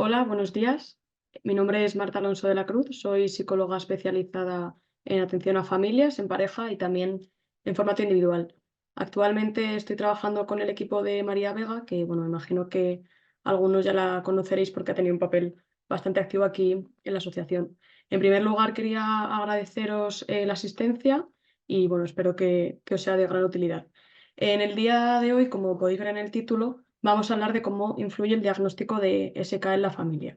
Hola, buenos días. Mi nombre es Marta Alonso de la Cruz, soy psicóloga especializada en atención a familias, en pareja y también en formato individual. Actualmente estoy trabajando con el equipo de María Vega, que bueno, me imagino que algunos ya la conoceréis porque ha tenido un papel bastante activo aquí en la asociación. En primer lugar, quería agradeceros la asistencia y bueno, espero que os sea de gran utilidad. En el día de hoy, como podéis ver en el título, vamos a hablar de cómo influye el diagnóstico de SK en la familia.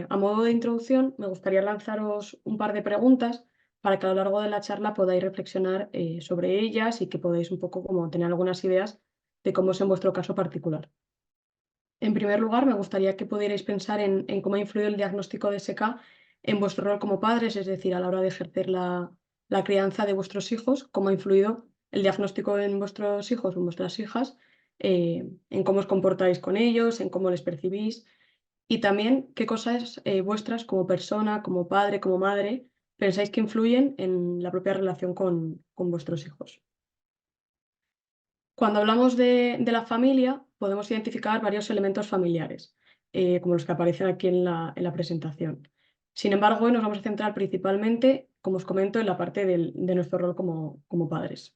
A modo de introducción, me gustaría lanzaros un par de preguntas para que a lo largo de la charla podáis reflexionar sobre ellas y que podáis un poco como tener algunas ideas de cómo es en vuestro caso particular. En primer lugar, me gustaría que pudierais pensar en cómo ha influido el diagnóstico de SK en vuestro rol como padres, es decir, a la hora de ejercer la crianza de vuestros hijos, cómo ha influido el diagnóstico en vuestros hijos o en vuestras hijas, en cómo os comportáis con ellos, en cómo les percibís y también qué cosas vuestras como persona, como padre, como madre, pensáis que influyen en la propia relación con vuestros hijos. Cuando hablamos de la familia, podemos identificar varios elementos familiares, como los que aparecen aquí en la presentación. Sin embargo, hoy nos vamos a centrar principalmente, como os comento, en la parte de nuestro rol como padres.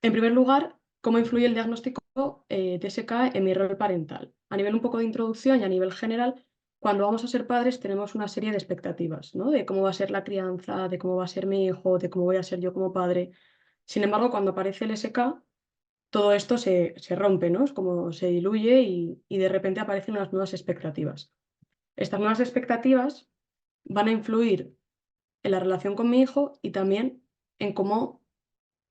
En primer lugar, ¿cómo influye el diagnóstico TSK en mi rol parental? A nivel un poco de introducción y a nivel general, cuando vamos a ser padres tenemos una serie de expectativas, ¿no? De cómo va a ser la crianza, de cómo va a ser mi hijo, de cómo voy a ser yo como padre. Sin embargo, cuando aparece el SK, todo esto se rompe, ¿no? Es como se diluye y de repente aparecen unas nuevas expectativas. Estas nuevas expectativas van a influir en la relación con mi hijo y también en cómo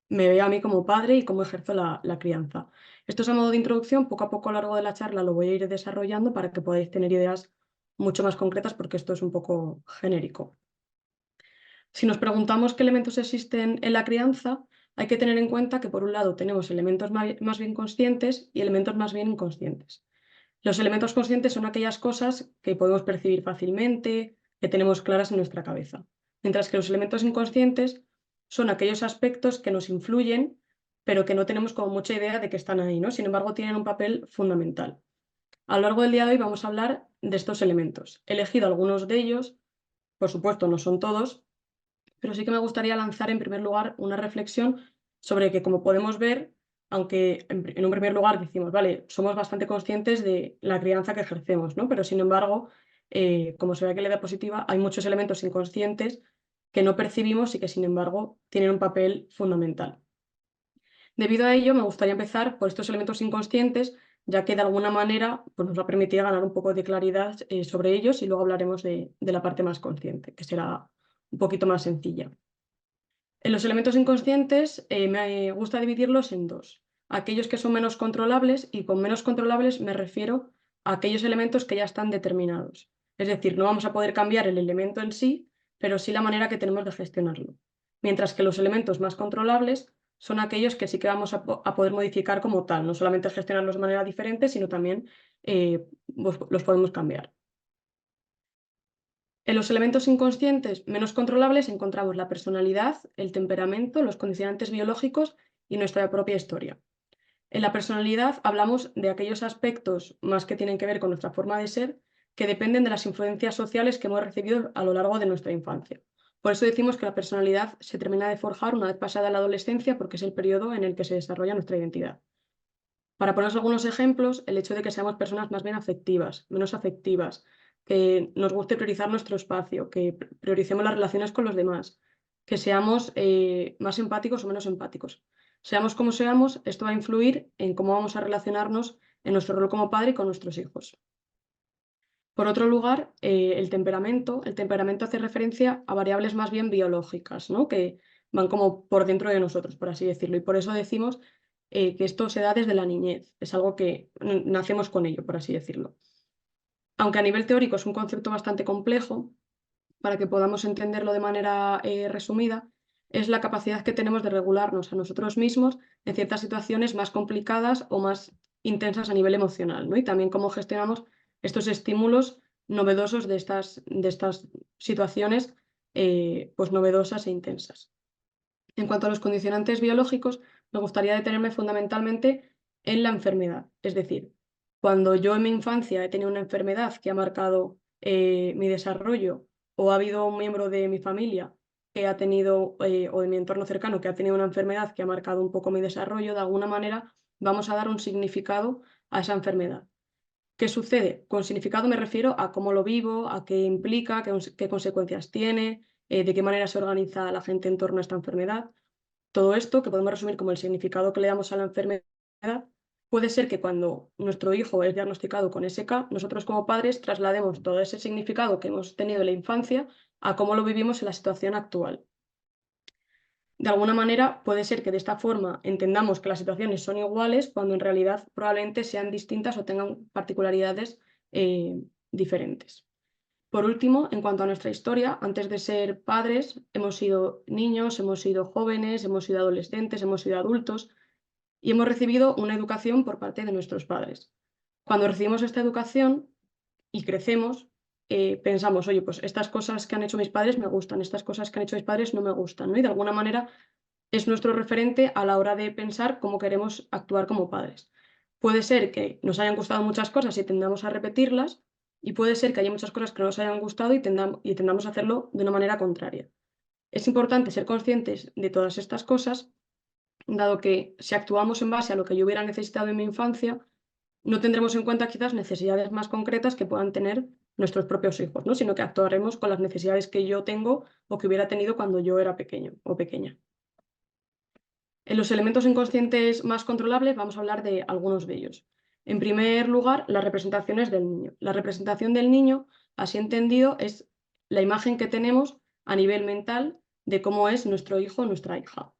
me veo a mí como padre y cómo ejerzo la crianza. Esto es a modo de introducción, poco a poco a lo largo de la charla lo voy a ir desarrollando para que podáis tener ideas mucho más concretas porque esto es un poco genérico. Si nos preguntamos qué elementos existen en la crianza, hay que tener en cuenta que por un lado tenemos elementos más bien conscientes y elementos más bien inconscientes. Los elementos conscientes son aquellas cosas que podemos percibir fácilmente, que tenemos claras en nuestra cabeza, mientras que los elementos inconscientes son aquellos aspectos que nos influyen, pero que no tenemos como mucha idea de que están ahí, ¿no? Sin embargo, tienen un papel fundamental. A lo largo del día de hoy vamos a hablar de estos elementos. He elegido algunos de ellos, por supuesto, no son todos, pero sí que me gustaría lanzar en primer lugar una reflexión sobre que, como podemos ver, aunque en un primer lugar decimos, vale, somos bastante conscientes de la crianza que ejercemos, ¿no? Pero sin embargo, como se ve aquí en la diapositiva, hay muchos elementos inconscientes que no percibimos y que sin embargo tienen un papel fundamental. Debido a ello, me gustaría empezar por estos elementos inconscientes, ya que de alguna manera pues, nos va a permitir ganar un poco de claridad sobre ellos y luego hablaremos de la parte más consciente, que será un poquito más sencilla. En los elementos inconscientes me gusta dividirlos en dos. Aquellos que son menos controlables y con menos controlables me refiero a aquellos elementos que ya están determinados. Es decir, no vamos a poder cambiar el elemento en sí, pero sí la manera que tenemos de gestionarlo. Mientras que los elementos más controlables son aquellos que sí que vamos a poder modificar como tal, no solamente gestionarlos de manera diferente, sino también los podemos cambiar. En los elementos inconscientes menos controlables encontramos la personalidad, el temperamento, los condicionantes biológicos y nuestra propia historia. En la personalidad hablamos de aquellos aspectos más que tienen que ver con nuestra forma de ser, que dependen de las influencias sociales que hemos recibido a lo largo de nuestra infancia. Por eso decimos que la personalidad se termina de forjar una vez pasada la adolescencia porque es el periodo en el que se desarrolla nuestra identidad. Para poneros algunos ejemplos, el hecho de que seamos personas más bien afectivas, menos afectivas, que nos guste priorizar nuestro espacio, que prioricemos las relaciones con los demás, que seamos más empáticos o menos empáticos. Seamos como seamos, esto va a influir en cómo vamos a relacionarnos en nuestro rol como padre y con nuestros hijos. Por otro lugar, el temperamento hace referencia a variables más bien biológicas, ¿no? Que van como por dentro de nosotros, por así decirlo. Y por eso decimos que esto se da desde la niñez, es algo que nacemos con ello, por así decirlo. Aunque a nivel teórico es un concepto bastante complejo, para que podamos entenderlo de manera resumida, es la capacidad que tenemos de regularnos a nosotros mismos en ciertas situaciones más complicadas o más intensas a nivel emocional, ¿no? Y también cómo gestionamos estos estímulos novedosos de estas situaciones pues novedosas e intensas. En cuanto a los condicionantes biológicos, me gustaría detenerme fundamentalmente en la enfermedad, es decir, Cuando yo en mi infancia he tenido una enfermedad que ha marcado mi desarrollo, o ha habido un miembro de mi familia que ha tenido, o de mi entorno cercano, que ha tenido una enfermedad que ha marcado un poco mi desarrollo, de alguna manera vamos a dar un significado a esa enfermedad. ¿Qué sucede? Con significado me refiero a cómo lo vivo, a qué implica, qué consecuencias tiene, de qué manera se organiza la gente en torno a esta enfermedad. Todo esto, que podemos resumir como el significado que le damos a la enfermedad, puede ser que cuando nuestro hijo es diagnosticado con SK, nosotros como padres traslademos todo ese significado que hemos tenido en la infancia a cómo lo vivimos en la situación actual. De alguna manera, puede ser que de esta forma entendamos que las situaciones son iguales cuando en realidad probablemente sean distintas o tengan particularidades diferentes. Por último, en cuanto a nuestra historia, antes de ser padres, hemos sido niños, hemos sido jóvenes, hemos sido adolescentes, hemos sido adultos y hemos recibido una educación por parte de nuestros padres. Cuando recibimos esta educación y crecemos, pensamos, oye, pues estas cosas que han hecho mis padres me gustan, estas cosas que han hecho mis padres no me gustan, ¿no? Y de alguna manera es nuestro referente a la hora de pensar cómo queremos actuar como padres. Puede ser que nos hayan gustado muchas cosas y tendamos a repetirlas, y puede ser que haya muchas cosas que no nos hayan gustado y tendamos a hacerlo de una manera contraria. Es importante ser conscientes de todas estas cosas, dado que si actuamos en base a lo que yo hubiera necesitado en mi infancia, no tendremos en cuenta quizás necesidades más concretas que puedan tener nuestros propios hijos, ¿no? Sino que actuaremos con las necesidades que yo tengo o que hubiera tenido cuando yo era pequeño o pequeña. En los elementos inconscientes más controlables vamos a hablar de algunos de ellos. En primer lugar, las representaciones del niño. La representación del niño, así entendido, es la imagen que tenemos a nivel mental de cómo es nuestro hijo o nuestra hija.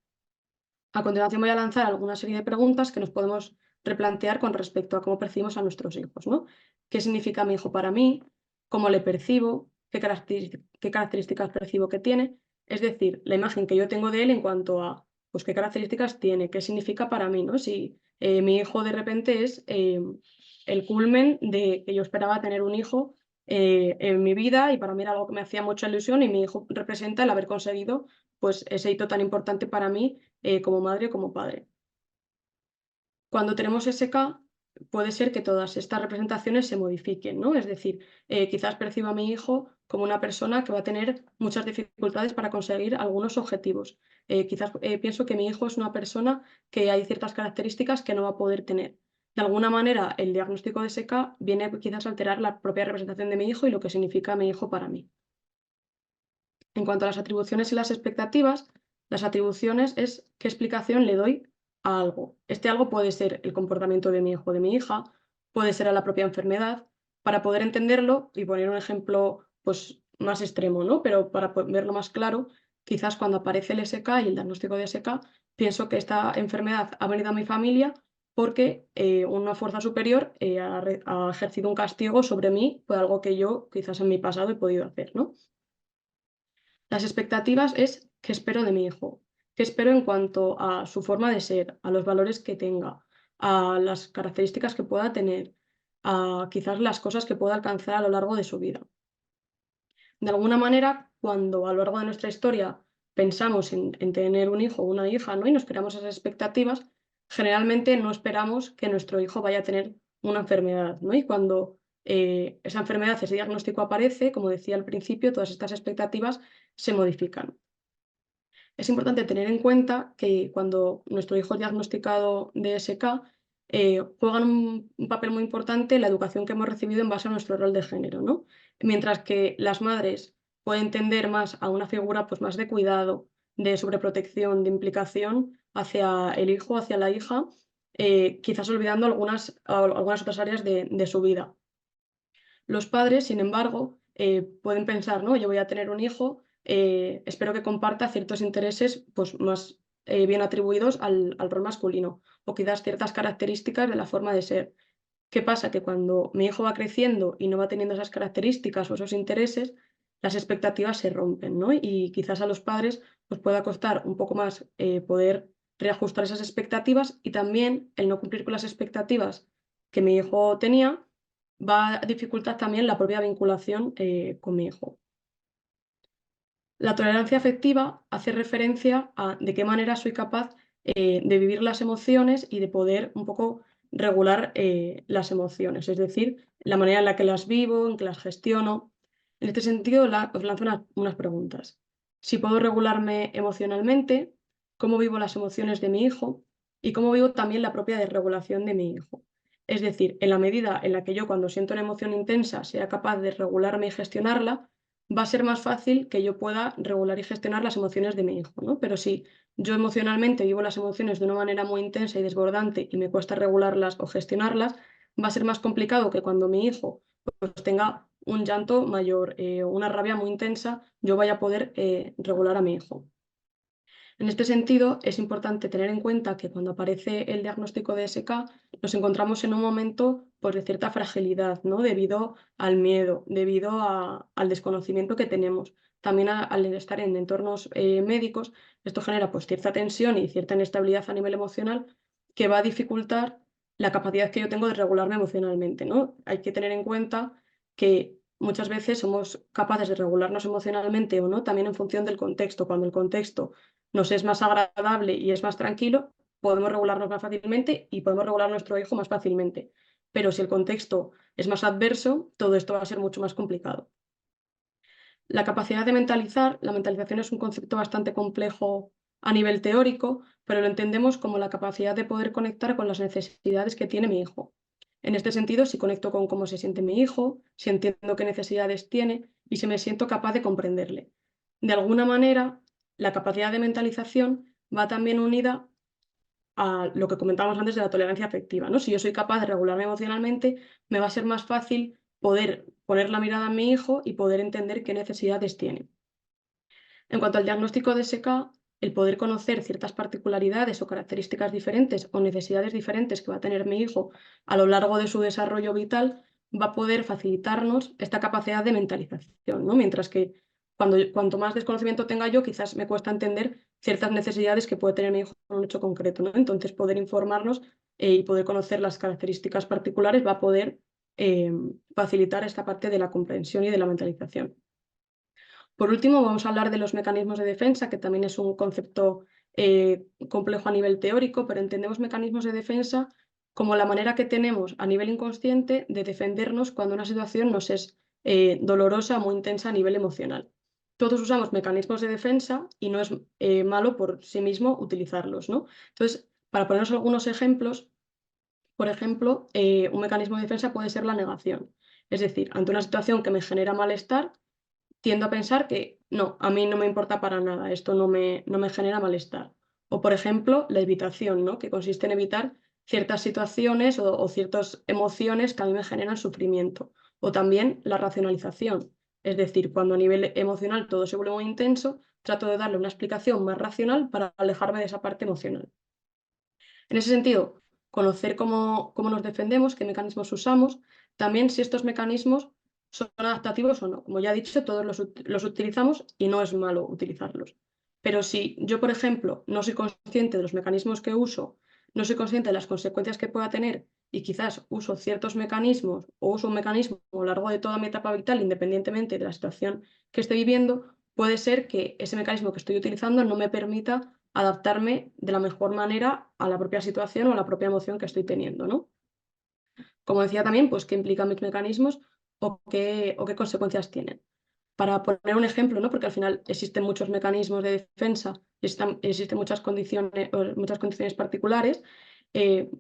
A continuación voy a lanzar alguna serie de preguntas que nos podemos replantear con respecto a cómo percibimos a nuestros hijos, ¿no? ¿Qué significa mi hijo para mí? ¿Cómo le percibo? ¿Qué características percibo que tiene? Es decir, la imagen que yo tengo de él en cuanto a pues, qué características tiene, qué significa para mí, ¿no? Si mi hijo de repente es el culmen de que yo esperaba tener un hijo en mi vida y para mí era algo que me hacía mucha ilusión y mi hijo representa el haber conseguido pues, ese hito tan importante para mí como madre o como padre. Cuando tenemos SK, puede ser que todas estas representaciones se modifiquen, ¿no? Es decir, quizás perciba a mi hijo como una persona que va a tener muchas dificultades para conseguir algunos objetivos. Quizás pienso que mi hijo es una persona que hay ciertas características que no va a poder tener. De alguna manera, el diagnóstico de SK viene quizás a alterar la propia representación de mi hijo y lo que significa mi hijo para mí. En cuanto a las atribuciones y las expectativas, las atribuciones es qué explicación le doy a algo. Este algo puede ser el comportamiento de mi hijo o de mi hija, puede ser a la propia enfermedad. Para poder entenderlo y poner un ejemplo pues, más extremo, ¿no? Pero para verlo más claro, quizás cuando aparece el SK y el diagnóstico de SK, pienso que esta enfermedad ha venido a mi familia porque una fuerza superior ha ejercido un castigo sobre mí por algo que yo quizás en mi pasado he podido hacer, ¿no? Las expectativas es qué espero de mi hijo, qué espero en cuanto a su forma de ser, a los valores que tenga, a las características que pueda tener, a quizás las cosas que pueda alcanzar a lo largo de su vida. De alguna manera, cuando a lo largo de nuestra historia pensamos en tener un hijo o una hija, ¿no? Y nos creamos esas expectativas, generalmente no esperamos que nuestro hijo vaya a tener una enfermedad, ¿no? Y cuando esa enfermedad, ese diagnóstico aparece, como decía al principio, todas estas expectativas se modifican. Es importante tener en cuenta que cuando nuestro hijo es diagnosticado de SK, juegan un papel muy importante la educación que hemos recibido en base a nuestro rol de género, ¿no? Mientras que las madres pueden tender más a una figura pues, más de cuidado, de sobreprotección, de implicación hacia el hijo, hacia la hija, quizás olvidando algunas otras áreas de su vida. Los padres, sin embargo, pueden pensar, ¿no? Yo voy a tener un hijo, espero que comparta ciertos intereses pues, más bien atribuidos al rol masculino o quizás ciertas características de la forma de ser. ¿Qué pasa? Que cuando mi hijo va creciendo y no va teniendo esas características o esos intereses, las expectativas se rompen, ¿no? Y quizás a los padres pues, pueda costar un poco más poder reajustar esas expectativas y también el no cumplir con las expectativas que mi hijo tenía va a dificultar también la propia vinculación con mi hijo. La tolerancia afectiva hace referencia a de qué manera soy capaz de vivir las emociones y de poder un poco regular las emociones, es decir, la manera en la que las vivo, en que las gestiono. En este sentido, os lanzo unas preguntas. Si puedo regularme emocionalmente, cómo vivo las emociones de mi hijo y cómo vivo también la propia desregulación de mi hijo. Es decir, en la medida en la que yo cuando siento una emoción intensa sea capaz de regularme y gestionarla, va a ser más fácil que yo pueda regular y gestionar las emociones de mi hijo, ¿no? Pero si yo emocionalmente vivo las emociones de una manera muy intensa y desbordante y me cuesta regularlas o gestionarlas, va a ser más complicado que cuando mi hijo pues, tenga un llanto mayor, una rabia muy intensa, yo vaya a poder regular a mi hijo. En este sentido, es importante tener en cuenta que cuando aparece el diagnóstico de SK, nos encontramos en un momento pues, de cierta fragilidad, ¿no? Debido al miedo, debido al desconocimiento que tenemos. También al estar en entornos médicos, esto genera pues, cierta tensión y cierta inestabilidad a nivel emocional que va a dificultar la capacidad que yo tengo de regularme emocionalmente, ¿no? Hay que tener en cuenta que muchas veces somos capaces de regularnos emocionalmente o no, también en función del contexto. Cuando el contexto nos es más agradable y es más tranquilo, podemos regularnos más fácilmente y podemos regular a nuestro hijo más fácilmente. Pero si el contexto es más adverso, todo esto va a ser mucho más complicado. La capacidad de mentalizar, la mentalización es un concepto bastante complejo a nivel teórico, pero lo entendemos como la capacidad de poder conectar con las necesidades que tiene mi hijo. En este sentido, si conecto con cómo se siente mi hijo, si entiendo qué necesidades tiene y si me siento capaz de comprenderle. De alguna manera, la capacidad de mentalización va también unida a lo que comentábamos antes de la tolerancia afectiva, ¿no? Si yo soy capaz de regularme emocionalmente, me va a ser más fácil poder poner la mirada en mi hijo y poder entender qué necesidades tiene. En cuanto al diagnóstico de SK, el poder conocer ciertas particularidades o características diferentes o necesidades diferentes que va a tener mi hijo a lo largo de su desarrollo vital va a poder facilitarnos esta capacidad de mentalización, ¿no? Mientras que cuanto más desconocimiento tenga yo, quizás me cuesta entender ciertas necesidades que puede tener mi hijo en un hecho concreto, ¿no? Entonces, poder informarnos y poder conocer las características particulares va a poder facilitar esta parte de la comprensión y de la mentalización. Por último, vamos a hablar de los mecanismos de defensa, que también es un concepto complejo a nivel teórico, pero entendemos mecanismos de defensa como la manera que tenemos a nivel inconsciente de defendernos cuando una situación nos es dolorosa, muy intensa a nivel emocional. Todos usamos mecanismos de defensa y no es malo por sí mismo utilizarlos, ¿no? Entonces, para ponernos algunos ejemplos, por ejemplo, un mecanismo de defensa puede ser la negación. Es decir, ante una situación que me genera malestar, tiendo a pensar que no, a mí no me importa para nada, esto no me genera malestar. O, por ejemplo, la evitación, ¿no? Que consiste en evitar ciertas situaciones o ciertas emociones que a mí me generan sufrimiento. O también la racionalización, es decir, cuando a nivel emocional todo se vuelve muy intenso, trato de darle una explicación más racional para alejarme de esa parte emocional. En ese sentido, conocer cómo nos defendemos, qué mecanismos usamos, también si estos mecanismos son adaptativos o no. Como ya he dicho, todos los utilizamos y no es malo utilizarlos. Pero si yo, por ejemplo, no soy consciente de los mecanismos que uso, no soy consciente de las consecuencias que pueda tener y quizás uso ciertos mecanismos o uso un mecanismo a lo largo de toda mi etapa vital, independientemente de la situación que esté viviendo, puede ser que ese mecanismo que estoy utilizando no me permita adaptarme de la mejor manera a la propia situación o a la propia emoción que estoy teniendo, ¿no? Como decía también, pues qué implican mis mecanismos o qué consecuencias tienen. Para poner un ejemplo, ¿no? Porque al final existen muchos mecanismos de defensa, existen muchas condiciones particulares.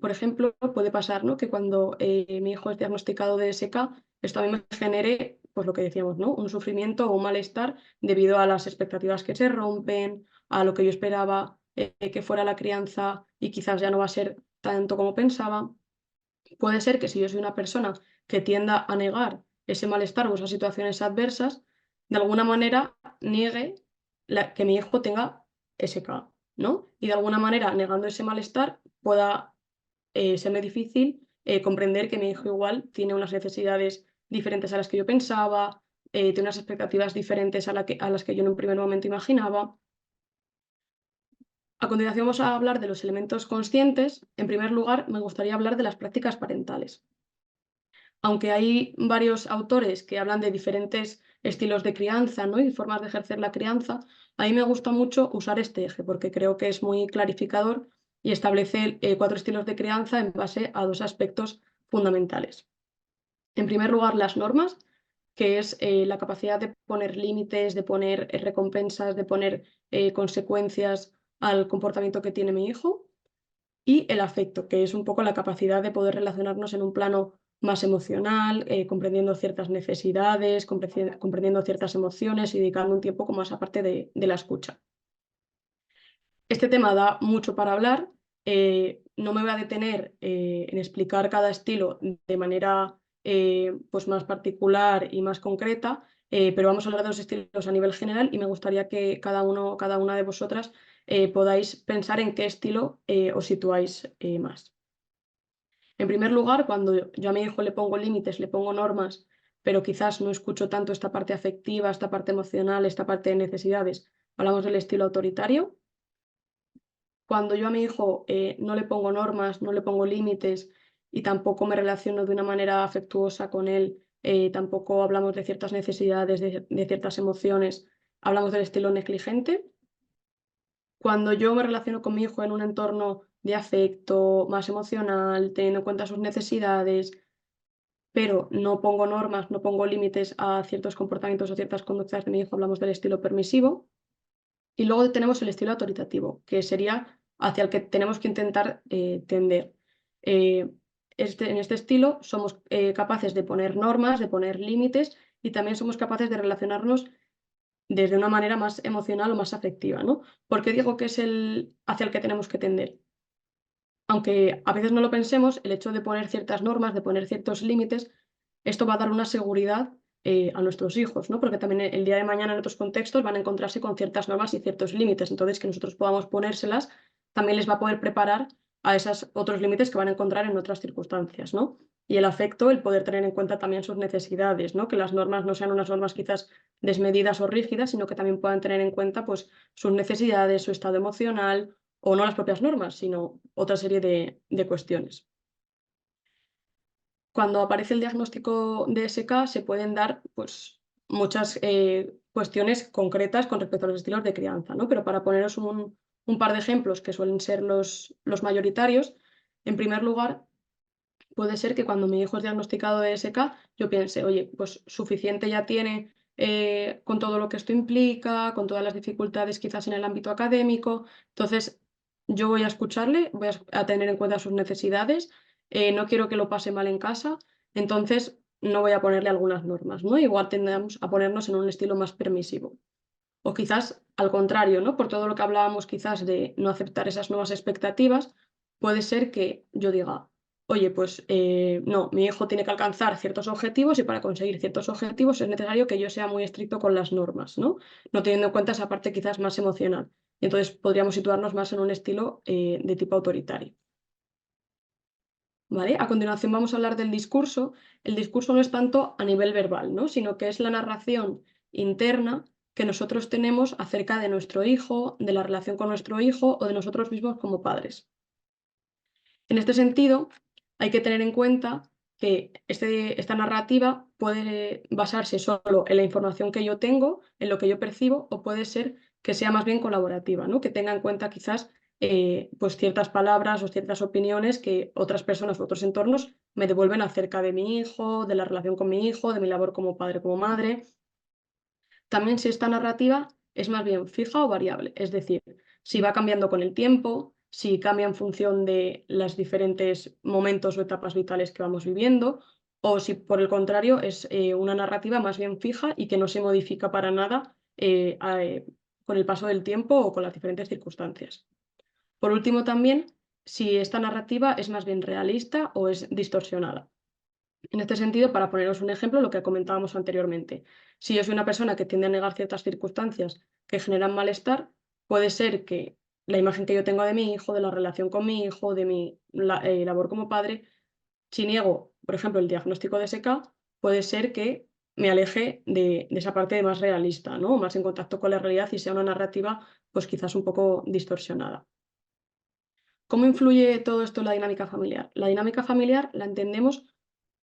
Por ejemplo, puede pasar, ¿no? Que cuando mi hijo es diagnosticado de SK, esto a mí me genere, pues lo que decíamos, ¿no? Un sufrimiento o un malestar debido a las expectativas que se rompen, a lo que yo esperaba que fuera la crianza y quizás ya no va a ser tanto como pensaba. Puede ser que si yo soy una persona que tienda a negar ese malestar o esas situaciones adversas, de alguna manera niegue que mi hijo tenga SK, ¿no? Y de alguna manera, negando ese malestar, pueda serme difícil comprender que mi hijo igual tiene unas necesidades diferentes a las que yo pensaba, tiene unas expectativas diferentes a las que yo en un primer momento imaginaba. A continuación vamos a hablar de los elementos conscientes. En primer lugar, me gustaría hablar de las prácticas parentales. Aunque hay varios autores que hablan de diferentes estilos de crianza, ¿no? Y formas de ejercer la crianza, a mí me gusta mucho usar este eje porque creo que es muy clarificador y establece 4 estilos de crianza en base a 2 aspectos fundamentales. En primer lugar, las normas, que es la capacidad de poner límites, de poner recompensas, de poner consecuencias al comportamiento que tiene mi hijo. Y el afecto, que es un poco la capacidad de poder relacionarnos en un plano más emocional, comprendiendo ciertas necesidades, comprendiendo ciertas emociones y dedicando un tiempo como esa parte de la escucha. Este tema da mucho para hablar. No me voy a detener en explicar cada estilo de manera pues más particular y más concreta, pero vamos a hablar de los estilos a nivel general y me gustaría que cada una de vosotras podáis pensar en qué estilo os situáis más. En primer lugar, cuando yo a mi hijo le pongo límites, le pongo normas, pero quizás no escucho tanto esta parte afectiva, esta parte emocional, esta parte de necesidades, hablamos del estilo autoritario. Cuando yo a mi hijo no le pongo normas, no le pongo límites y tampoco me relaciono de una manera afectuosa con él, tampoco hablamos de ciertas necesidades, de ciertas emociones, hablamos del estilo negligente. Cuando yo me relaciono con mi hijo en un entorno de afecto, más emocional, teniendo en cuenta sus necesidades, pero no pongo normas, no pongo límites a ciertos comportamientos o ciertas conductas de mi hijo, hablamos del estilo permisivo. Y luego tenemos el estilo autoritativo, que sería hacia el que tenemos que intentar tender. Eh, en este estilo somos capaces de poner normas, de poner límites y también somos capaces de relacionarnos desde una manera más emocional o más afectiva, ¿no? ¿Por qué digo que es hacia el que tenemos que tender? Aunque a veces no lo pensemos, el hecho de poner ciertas normas, de poner ciertos límites, esto va a dar una seguridad a nuestros hijos, ¿no? Porque también el día de mañana en otros contextos van a encontrarse con ciertas normas y ciertos límites. Entonces, que nosotros podamos ponérselas también les va a poder preparar a esos otros límites que van a encontrar en otras circunstancias, ¿no? Y el afecto, el poder tener en cuenta también sus necesidades, ¿no? Que las normas no sean unas normas quizás desmedidas o rígidas, sino que también puedan tener en cuenta pues, sus necesidades, su estado emocional o no las propias normas, sino otra serie de cuestiones. Cuando aparece el diagnóstico de SK se pueden dar pues, muchas cuestiones concretas con respecto a los estilos de crianza, ¿no? Pero para poneros un par de ejemplos que suelen ser los mayoritarios, en primer lugar, puede ser que cuando mi hijo es diagnosticado de SK, yo piense, oye, pues suficiente ya tiene con todo lo que esto implica, con todas las dificultades quizás en el ámbito académico. Entonces, yo voy a escucharle, voy a tener en cuenta sus necesidades, no quiero que lo pase mal en casa, entonces no voy a ponerle algunas normas, ¿no? Igual tendemos a ponernos en un estilo más permisivo. O quizás al contrario, ¿no? Por todo lo que hablábamos quizás de no aceptar esas nuevas expectativas, puede ser que yo diga, oye, pues no, mi hijo tiene que alcanzar ciertos objetivos y para conseguir ciertos objetivos es necesario que yo sea muy estricto con las normas, ¿no? No teniendo en cuenta esa parte quizás más emocional. Entonces podríamos situarnos más en un estilo de tipo autoritario. ¿Vale? A continuación vamos a hablar del discurso. El discurso no es tanto a nivel verbal, ¿no? Sino que es la narración interna que nosotros tenemos acerca de nuestro hijo, de la relación con nuestro hijo o de nosotros mismos como padres. En este sentido, hay que tener en cuenta que esta narrativa puede basarse solo en la información que yo tengo, en lo que yo percibo, o puede ser que sea más bien colaborativa, ¿no? Que tenga en cuenta quizás pues ciertas palabras o ciertas opiniones que otras personas u otros entornos me devuelven acerca de mi hijo, de la relación con mi hijo, de mi labor como padre, como madre. También si esta narrativa es más bien fija o variable, es decir, si va cambiando con el tiempo, si cambia en función de los diferentes momentos o etapas vitales que vamos viviendo, o si por el contrario es una narrativa más bien fija y que no se modifica para nada con el paso del tiempo o con las diferentes circunstancias. Por último, también, si esta narrativa es más bien realista o es distorsionada. En este sentido, para poneros un ejemplo, lo que comentábamos anteriormente, si yo soy una persona que tiende a negar ciertas circunstancias que generan malestar, puede ser que la imagen que yo tengo de mi hijo, de la relación con mi hijo, de mi labor como padre, si niego, por ejemplo, el diagnóstico de SK, puede ser que me aleje de esa parte más realista, ¿no? Más en contacto con la realidad y sea una narrativa, pues quizás un poco distorsionada. ¿Cómo influye todo esto en la dinámica familiar? La dinámica familiar la entendemos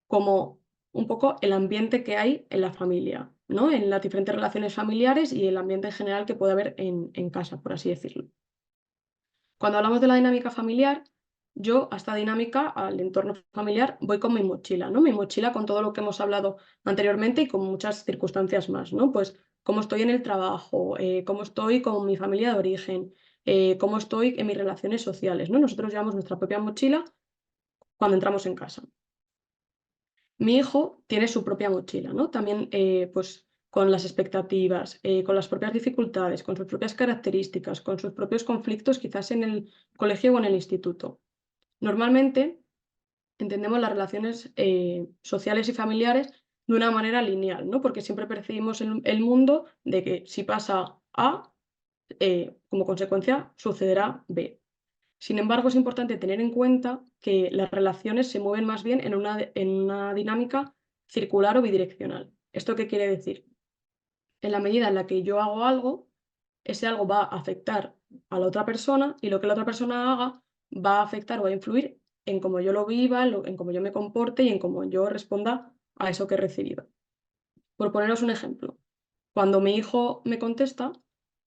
como un poco el ambiente que hay en la familia, ¿no? En las diferentes relaciones familiares y el ambiente en general que puede haber en casa, por así decirlo. Cuando hablamos de la dinámica familiar, yo a esta dinámica, al entorno familiar, voy con mi mochila, ¿no? Mi mochila con todo lo que hemos hablado anteriormente y con muchas circunstancias más, ¿no? Pues cómo estoy en el trabajo, cómo estoy con mi familia de origen, cómo estoy en mis relaciones sociales, ¿no? Nosotros llevamos nuestra propia mochila cuando entramos en casa. Mi hijo tiene su propia mochila, ¿no? También, pues, con las expectativas, con las propias dificultades, con sus propias características, con sus propios conflictos, quizás en el colegio o en el instituto. Normalmente entendemos las relaciones sociales y familiares de una manera lineal, ¿no? Porque siempre percibimos el mundo de que si pasa A, como consecuencia sucederá B. Sin embargo, es importante tener en cuenta que las relaciones se mueven más bien en una dinámica circular o bidireccional. ¿Esto qué quiere decir? En la medida en la que yo hago algo, ese algo va a afectar a la otra persona y lo que la otra persona haga va a afectar o va a influir en cómo yo lo viva, en cómo yo me comporte y en cómo yo responda a eso que he recibido. Por poneros un ejemplo, cuando mi hijo me contesta,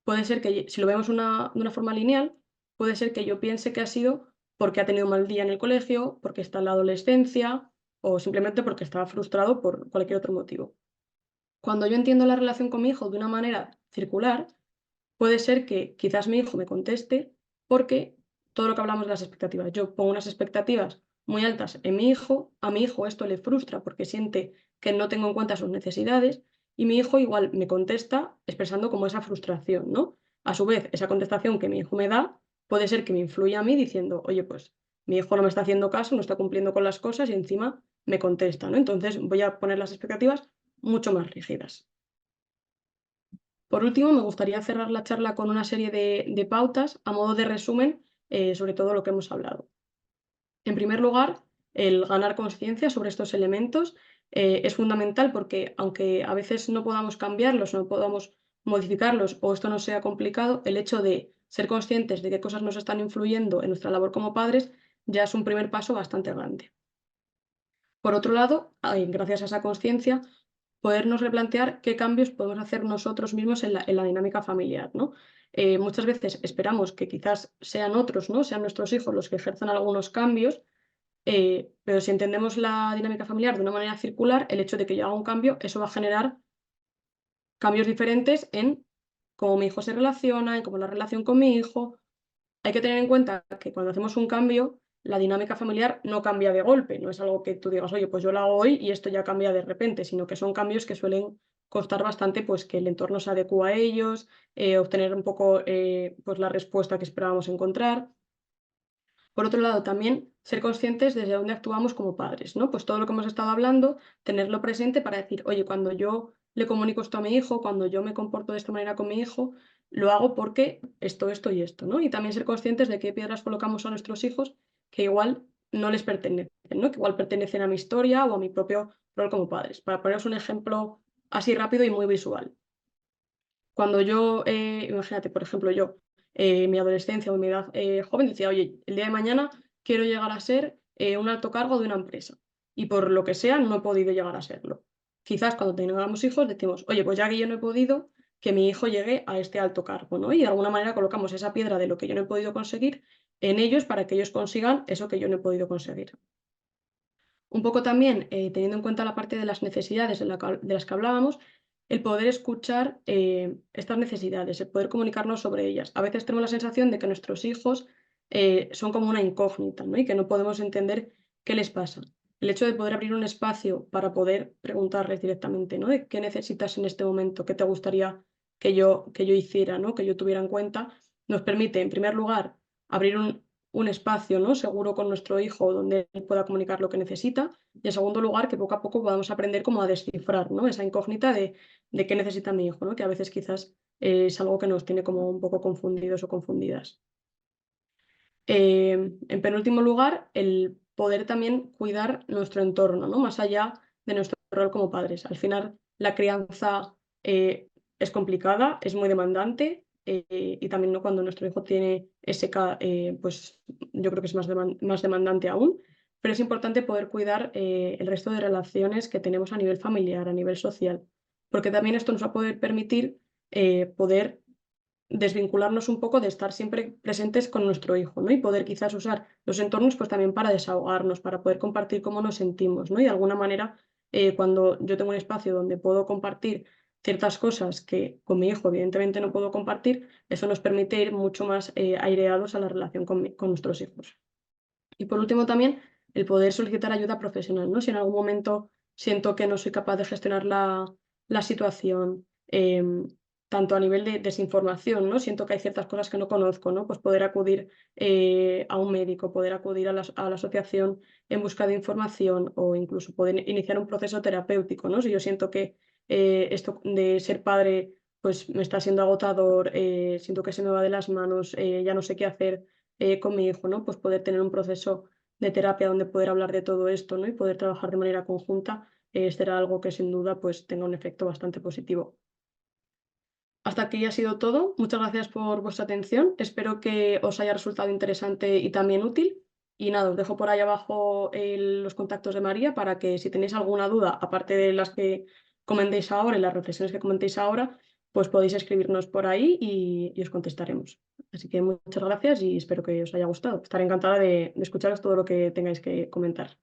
puede ser que, si lo vemos de una forma lineal, puede ser que yo piense que ha sido porque ha tenido un mal día en el colegio, porque está en la adolescencia o simplemente porque estaba frustrado por cualquier otro motivo. Cuando yo entiendo la relación con mi hijo de una manera circular, puede ser que quizás mi hijo me conteste porque todo lo que hablamos de las expectativas. Yo pongo unas expectativas muy altas en mi hijo, a mi hijo esto le frustra porque siente que no tengo en cuenta sus necesidades y mi hijo igual me contesta expresando como esa frustración, ¿no? A su vez, esa contestación que mi hijo me da puede ser que me influya a mí diciendo, oye, pues mi hijo no me está haciendo caso, no está cumpliendo con las cosas y encima me contesta, ¿no? Entonces voy a poner las expectativas mucho más rígidas. Por último, me gustaría cerrar la charla con una serie de pautas a modo de resumen sobre todo lo que hemos hablado. En primer lugar, el ganar conciencia sobre estos elementos es fundamental porque aunque a veces no podamos cambiarlos, no podamos modificarlos o esto no sea complicado, el hecho de ser conscientes de qué cosas nos están influyendo en nuestra labor como padres ya es un primer paso bastante grande. Por otro lado, gracias a esa conciencia, podernos replantear qué cambios podemos hacer nosotros mismos en la dinámica familiar, ¿no? Muchas veces esperamos que quizás sean otros, ¿no? Sean nuestros hijos los que ejerzan algunos cambios, pero si entendemos la dinámica familiar de una manera circular, el hecho de que yo haga un cambio, eso va a generar cambios diferentes en cómo mi hijo se relaciona, en cómo es la relación con mi hijo. Hay que tener en cuenta que cuando hacemos un cambio, la dinámica familiar no cambia de golpe, no es algo que tú digas, oye, pues yo lo hago hoy y esto ya cambia de repente, sino que son cambios que suelen costar bastante, pues que el entorno se adecue a ellos, obtener un poco pues la respuesta que esperábamos encontrar. Por otro lado, también ser conscientes desde dónde actuamos como padres, ¿no? Pues todo lo que hemos estado hablando, tenerlo presente para decir, oye, cuando yo le comunico esto a mi hijo, cuando yo me comporto de esta manera con mi hijo, lo hago porque esto y esto, ¿no? Y también ser conscientes de qué piedras colocamos a nuestros hijos que igual no les pertenecen, ¿no? Que igual pertenecen a mi historia o a mi propio rol como padres. Para poneros un ejemplo así rápido y muy visual. Cuando yo, imagínate, por ejemplo, yo, en mi adolescencia o en mi edad joven, decía, oye, el día de mañana quiero llegar a ser un alto cargo de una empresa y por lo que sea no he podido llegar a serlo. Quizás cuando tengamos hijos decimos, oye, pues ya que yo no he podido, que mi hijo llegue a este alto cargo, ¿no? Y de alguna manera colocamos esa piedra de lo que yo no he podido conseguir en ellos para que ellos consigan eso que yo no he podido conseguir. Un poco también, teniendo en cuenta la parte de las necesidades de las que hablábamos, el poder escuchar estas necesidades, el poder comunicarnos sobre ellas. A veces tenemos la sensación de que nuestros hijos son como una incógnita, ¿no? Y que no podemos entender qué les pasa. El hecho de poder abrir un espacio para poder preguntarles directamente, ¿no? De qué necesitas en este momento, qué te gustaría que yo hiciera, ¿no? Que yo tuviera en cuenta, nos permite, en primer lugar, abrir un espacio, ¿no? seguro con nuestro hijo donde él pueda comunicar lo que necesita y en segundo lugar que poco a poco podamos aprender como a descifrar, ¿no? esa incógnita de qué necesita mi hijo, ¿no? que a veces quizás es algo que nos tiene como un poco confundidos o confundidas. En penúltimo lugar, el poder también cuidar nuestro entorno, ¿no? más allá de nuestro rol como padres. Al final, la crianza es complicada, es muy demandante y también ¿no? cuando nuestro hijo tiene SK, pues yo creo que es más demandante aún, pero es importante poder cuidar el resto de relaciones que tenemos a nivel familiar, a nivel social, porque también esto nos va a poder permitir poder desvincularnos un poco de estar siempre presentes con nuestro hijo, ¿no? Y poder quizás usar los entornos pues también para desahogarnos, para poder compartir cómo nos sentimos, ¿no? Y de alguna manera, cuando yo tengo un espacio donde puedo compartir ciertas cosas que con mi hijo evidentemente no puedo compartir, eso nos permite ir mucho más aireados a la relación con nuestros hijos. Y por último también el poder solicitar ayuda profesional, ¿no? Si en algún momento siento que no soy capaz de gestionar la situación, tanto a nivel de desinformación, ¿no? Siento que hay ciertas cosas que no conozco, ¿no? Pues poder acudir a un médico, poder acudir a la asociación en busca de información o incluso poder iniciar un proceso terapéutico, ¿no? Si yo siento que esto de ser padre pues me está siendo agotador, siento que se me va de las manos, ya no sé qué hacer con mi hijo, ¿no? Pues poder tener un proceso de terapia donde poder hablar de todo esto, ¿no? Y poder trabajar de manera conjunta, será algo que sin duda pues tenga un efecto bastante positivo. Hasta aquí ha sido todo. Muchas gracias por vuestra atención. Espero que os haya resultado interesante y también útil. Y nada, os dejo por ahí abajo los contactos de María para que si tenéis alguna duda, aparte de las que comentéis ahora y las reflexiones que comentéis ahora, pues podéis escribirnos por ahí y os contestaremos. Así que muchas gracias y espero que os haya gustado. Estaré encantada de escucharos todo lo que tengáis que comentar.